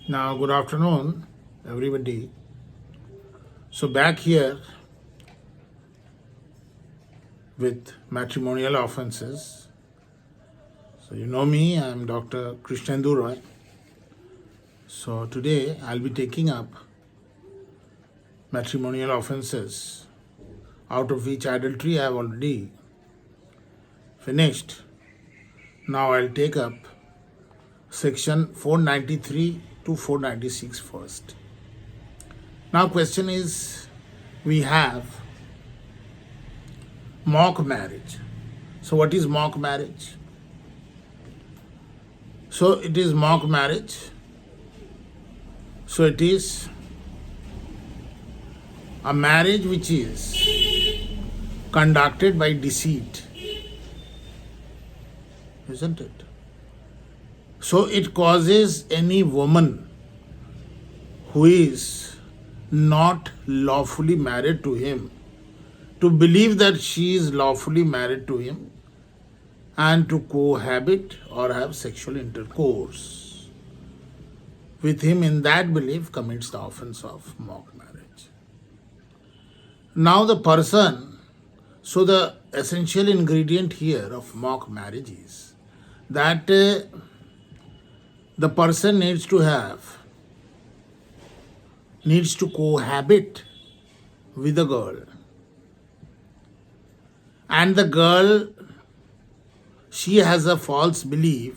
Now, good afternoon, everybody. So, back here with matrimonial offences. So, you know me, I'm Dr. Krishnendu Roy. So, today I'll be taking up matrimonial offences, out of which adultery I have already finished. Now, I'll take up section 493 to 496 first. Now, question is, we have mock marriage. So, what is mock marriage? So, it is mock marriage. So, it is a marriage which is conducted by deceit, isn't it? So, it causes any woman who is not lawfully married to him to believe that she is lawfully married to him and to cohabit or have sexual intercourse with him. In that belief commits the offense of mock marriage. Now the person, so the essential ingredient here of mock marriage is that the person needs to cohabit with the girl, and the girl, she has a false belief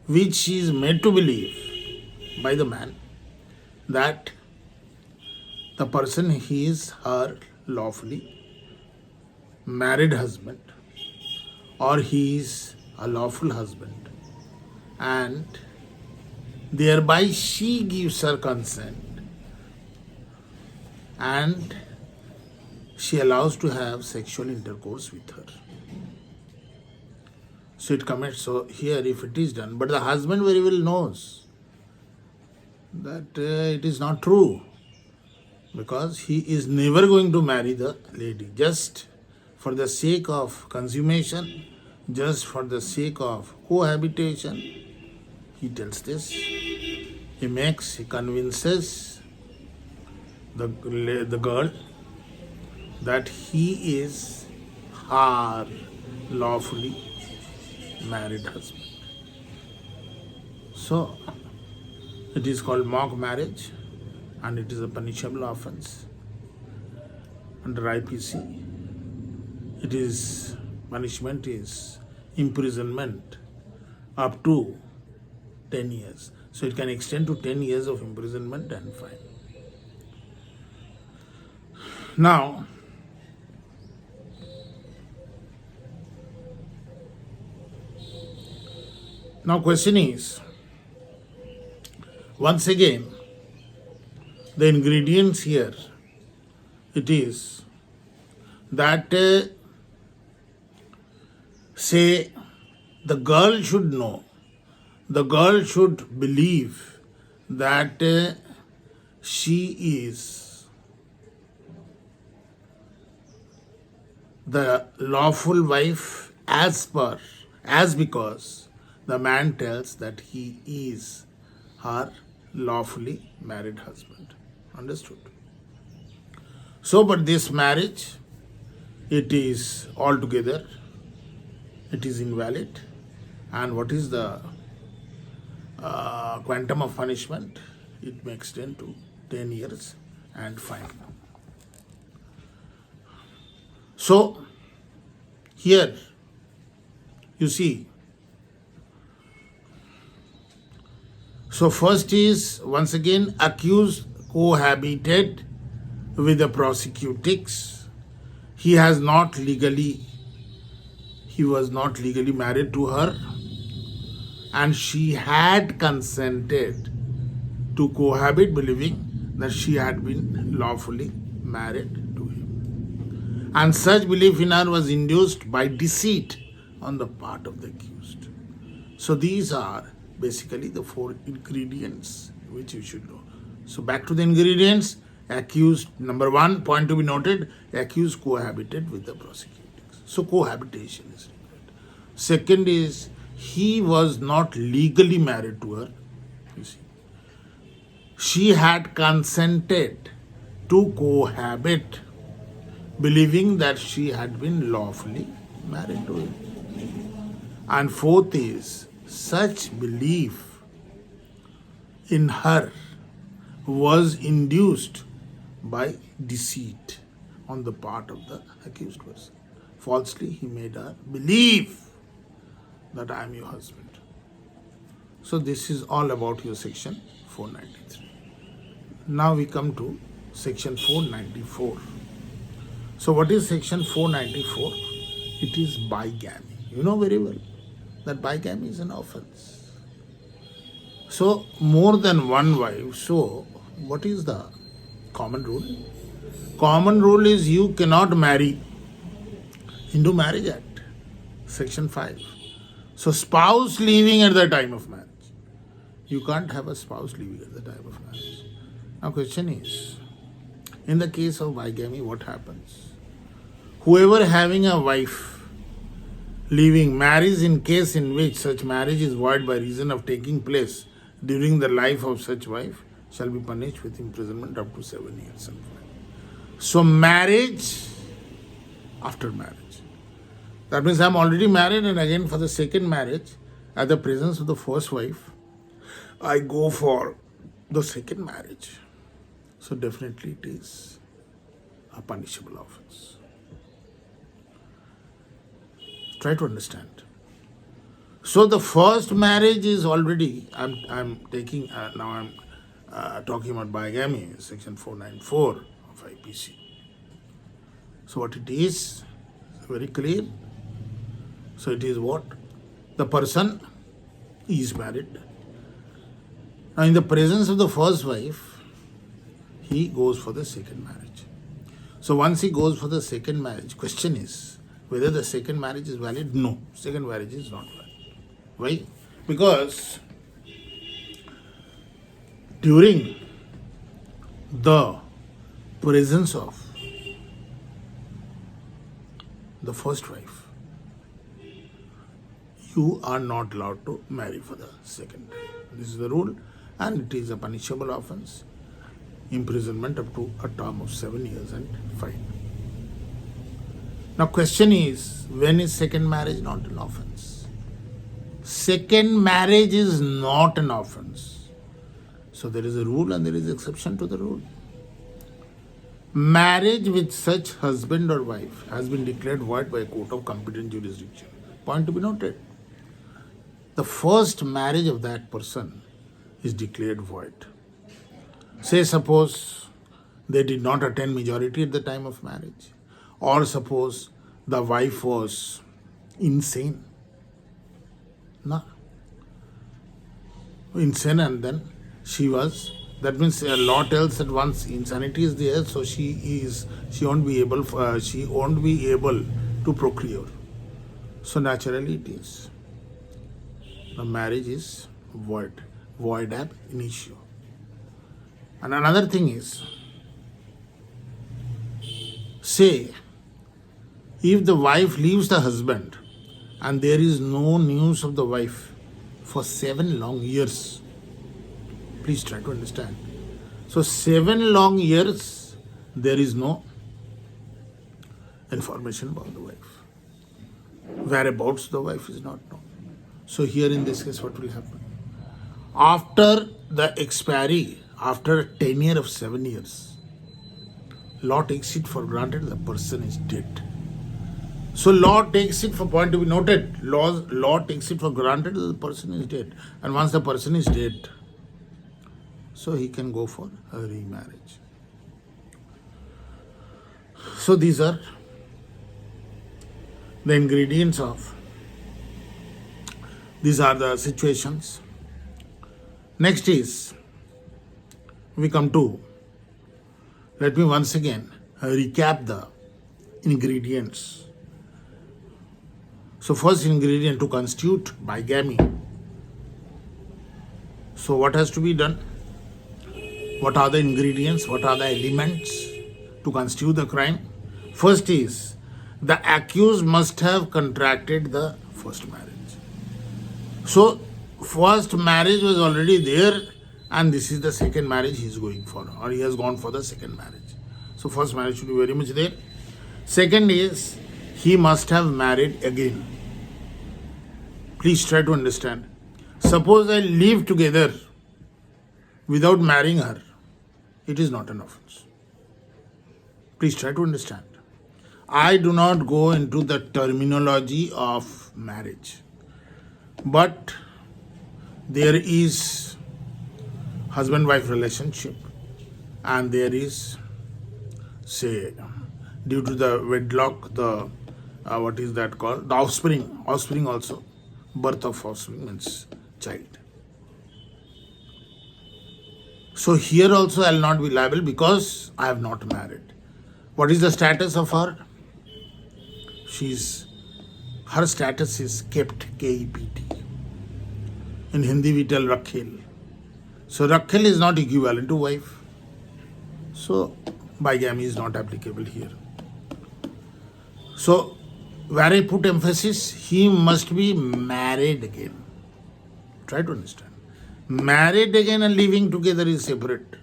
which she is made to believe by the man, that the person, he is her lawfully married husband, or he is a lawful husband, and thereby she gives her consent and she allows to have sexual intercourse with her. So it commits. So here, if it is done, but the husband very well knows that it is not true, because he is never going to marry the lady, just for the sake of consummation, just for the sake of cohabitation. He tells this. He convinces the girl that he is her lawfully married husband. So, it is called mock marriage, and it is a punishable offense under IPC. It is, punishment is imprisonment up to 10 years. So it can extend to 10 years of imprisonment and fine. Now, question is, once again, the ingredients here, it is that say the girl should know, the girl should believe that she is the lawful wife as because the man tells that he is her lawfully married husband. Understood? So, but this marriage, it is altogether, it is invalid. And what is the quantum of punishment? It may extend to 10 years and fine. So, here, you see, so first is, once again, accused cohabited with the prosecutrix. He was not legally married to her, and she had consented to cohabit, believing that she had been lawfully married to him. And such belief in her was induced by deceit on the part of the accused. So these are basically the 4 ingredients which you should know. So back to the ingredients. Accused, number 1, point to be noted, accused cohabited with the prosecutrix. So cohabitation is required. Second is, he was not legally married to her. You see, she had consented to cohabit, believing that she had been lawfully married to him. And fourth is, such belief in her was induced by deceit on the part of the accused person. Falsely, he made her believe that I am your husband. So this is all about your section 493. Now we come to section 494. So what is section 494? It is bigamy. You know very well that bigamy is an offense. So more than one wife. So what is the common rule? Common rule is you cannot marry. Hindu Marriage Act, section 5. So spouse leaving at the time of marriage. You can't have a spouse leaving at the time of marriage. Now question is, in the case of bigamy, what happens? Whoever having a wife leaving marries in case in which such marriage is void by reason of taking place during the life of such wife shall be punished with imprisonment up to 7 years. So marriage after marriage. That means I am already married and again for the second marriage, at the presence of the first wife, I go for the second marriage. So definitely it is a punishable offense. Try to understand. So the first marriage is already, I'm taking, now I'm talking about bigamy, section 494 of IPC. So what it is, very clear. So it is what? The person is married. Now in the presence of the first wife, he goes for the second marriage. So once he goes for the second marriage, question is whether the second marriage is valid? No, second marriage is not valid. Why? Because during the presence of the first wife, you are not allowed to marry for the second time. This is the rule, and it is a punishable offense. Imprisonment up to a term of 7 years and fine. Now question is, when is second marriage not an offense? Second marriage is not an offense. So there is a rule and there is exception to the rule. Marriage with such husband or wife has been declared void by a court of competent jurisdiction. Point to be noted. The first marriage of that person is declared void. Say suppose they did not attain majority at the time of marriage, or suppose the wife was insane. No. Insane, and then she was, that means a law tells that once insanity is there, so she won't be able to procreate. So naturally it is. The marriage is void ab initio. And another thing is, say, if the wife leaves the husband and there is no news of the wife for 7 long years, please try to understand. So 7 long years, there is no information about the wife. Whereabouts the wife is not known. So here in this case, what will happen? After the expiry, after a tenure of 7 years, law takes it for granted the person is dead. So law takes it for point to be noted. Law takes it for granted that the person is dead. And once the person is dead, so he can go for a remarriage. So these are the ingredients of, these are the situations. Next is, we come to, let me once again recap the ingredients. So first ingredient, to constitute bigamy. So what has to be done? What are the ingredients? What are the elements to constitute the crime? First is, the accused must have contracted the first marriage. So first marriage was already there, and this is the second marriage he is going for, or he has gone for the second marriage. So first marriage should be very much there. Second is, he must have married again. Please try to understand. Suppose I live together without marrying her, it is not an offense. Please try to understand. I do not go into the terminology of marriage, but there is husband-wife relationship, and there is, say, due to the wedlock, the what is that called? The offspring also. Birth of offspring means child. So here also I will not be liable because I have not married. What is the status of her? Her status is kept, K-E-P-T. In Hindi we tell Rakhel. So Rakhel is not equivalent to wife. So bigamy is not applicable here. So where I put emphasis, he must be married again. Try to understand. Married again and living together is separate.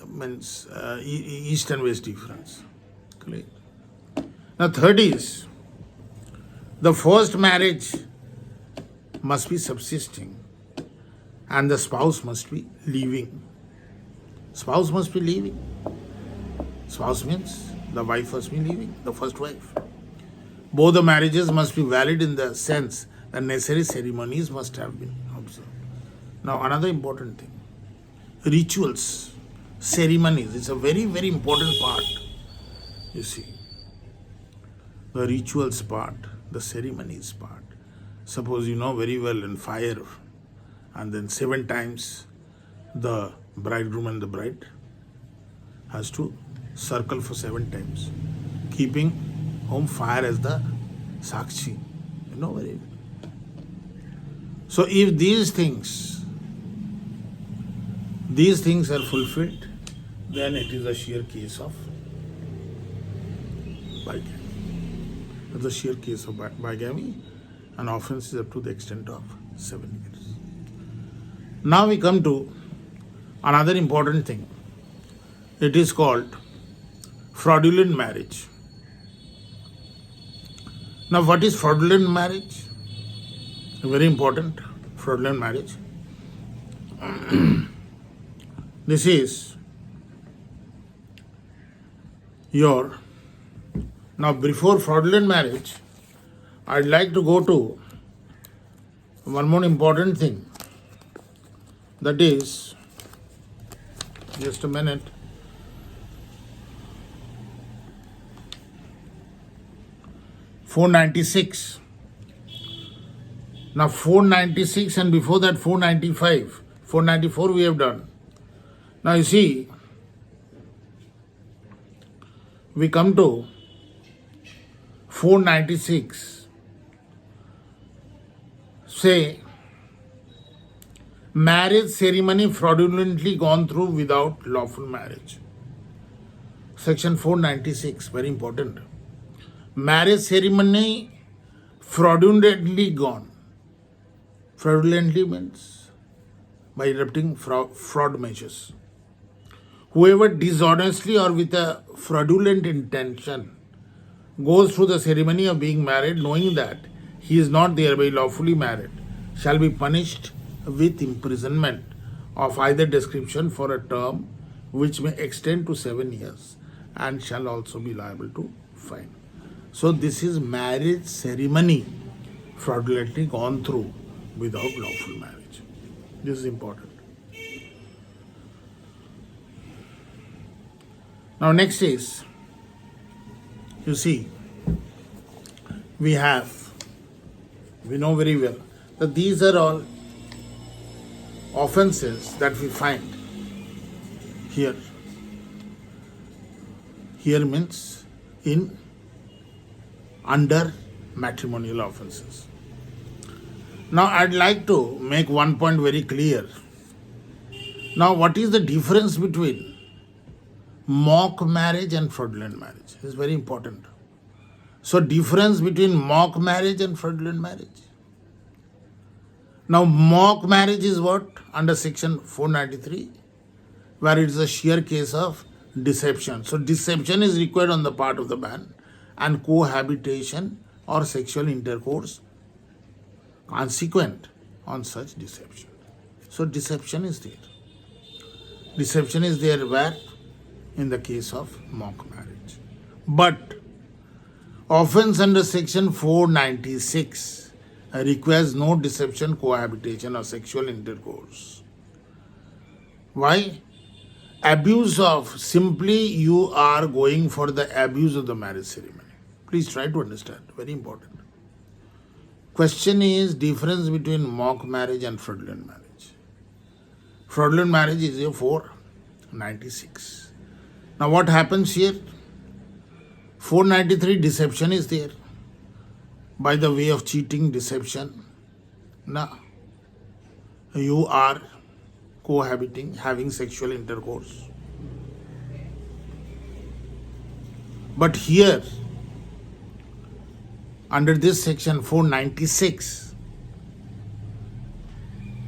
Means east and west difference. Clear? Now third is, the first marriage must be subsisting and the spouse must be living. Spouse must be living. Spouse means the wife must be living, the first wife. Both the marriages must be valid in the sense that necessary ceremonies must have been observed. Now another important thing, rituals, ceremonies, it's a very, very important part. You see, the rituals part, the ceremonies part. Suppose you know very well in fire, and then 7 times the bridegroom and the bride has to circle for 7 times, keeping home fire as the sakshi. You know very well. So if these things are fulfilled, then it is a sheer case of bigamy. It's a sheer case of bigamy, and offense is up to the extent of 7 years. Now we come to another important thing. It is called fraudulent marriage. Now what is fraudulent marriage? Very important, fraudulent marriage. This is your, now before fraudulent marriage, I'd like to go to one more important thing. That is, just a minute. (496). Now 496 and before that 495, 494 we have done. Now you see, we come to 496. Say, marriage ceremony fraudulently gone through without lawful marriage. Section 496, very important. Marriage ceremony fraudulently gone. Fraudulently means by erupting fraud measures. Whoever dishonestly or with a fraudulent intention goes through the ceremony of being married knowing that he is not thereby lawfully married shall be punished with imprisonment of either description for a term which may extend to 7 years and shall also be liable to fine. So this is marriage ceremony fraudulently gone through without lawful marriage. This is important. Now next is, you see, we know very well that these are all offenses that we find here. Here means in under matrimonial offenses. Now I'd like to make one point very clear. Now what is the difference between mock marriage and fraudulent marriage? It's very important. So difference between mock marriage and fraudulent marriage. Now, mock marriage is what? Under section 493, where it is a sheer case of deception. So, deception is required on the part of the man, and cohabitation or sexual intercourse consequent on such deception. So, deception is there. Deception is there where? In the case of mock marriage. But offense under section 496 requires no deception, cohabitation, or sexual intercourse. Why? Abuse of, simply you are going for the abuse of the marriage ceremony. Please try to understand, very important. Question is difference between mock marriage and fraudulent marriage. Fraudulent marriage is a 496. Now what happens here? 493 deception is there by the way of cheating, deception. Now you are cohabiting, having sexual intercourse. But here, under this section 496,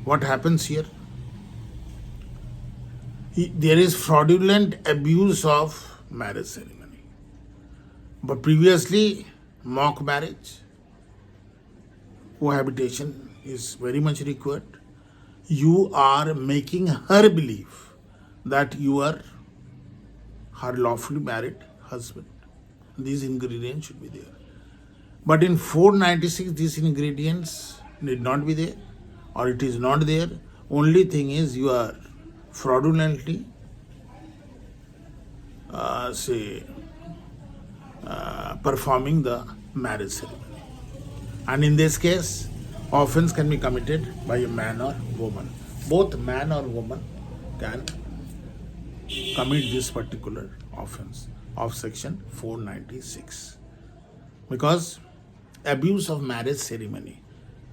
what happens here? There is fraudulent abuse of marriage ceremony. But previously, mock marriage, cohabitation is very much required. You are making her believe that you are her lawfully married husband. These ingredients should be there. But in 496, these ingredients need not be there, or it is not there. Only thing is you are fraudulently performing the marriage ceremony. And in this case, offense can be committed by a man or woman. Both man or woman can commit this particular offense of section 496. Because abuse of marriage ceremony,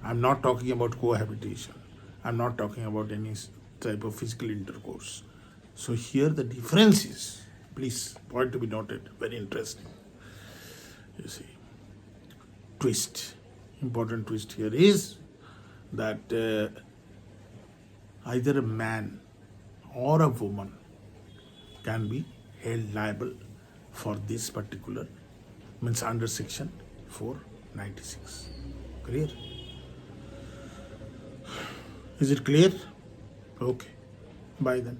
I'm not talking about cohabitation, I'm not talking about any type of physical intercourse. So here the difference is, please, point to be noted, very interesting. You see, twist, important twist here is that either a man or a woman can be held liable for this particular, means under section 496. Clear? Is it clear? Okay. Bye then.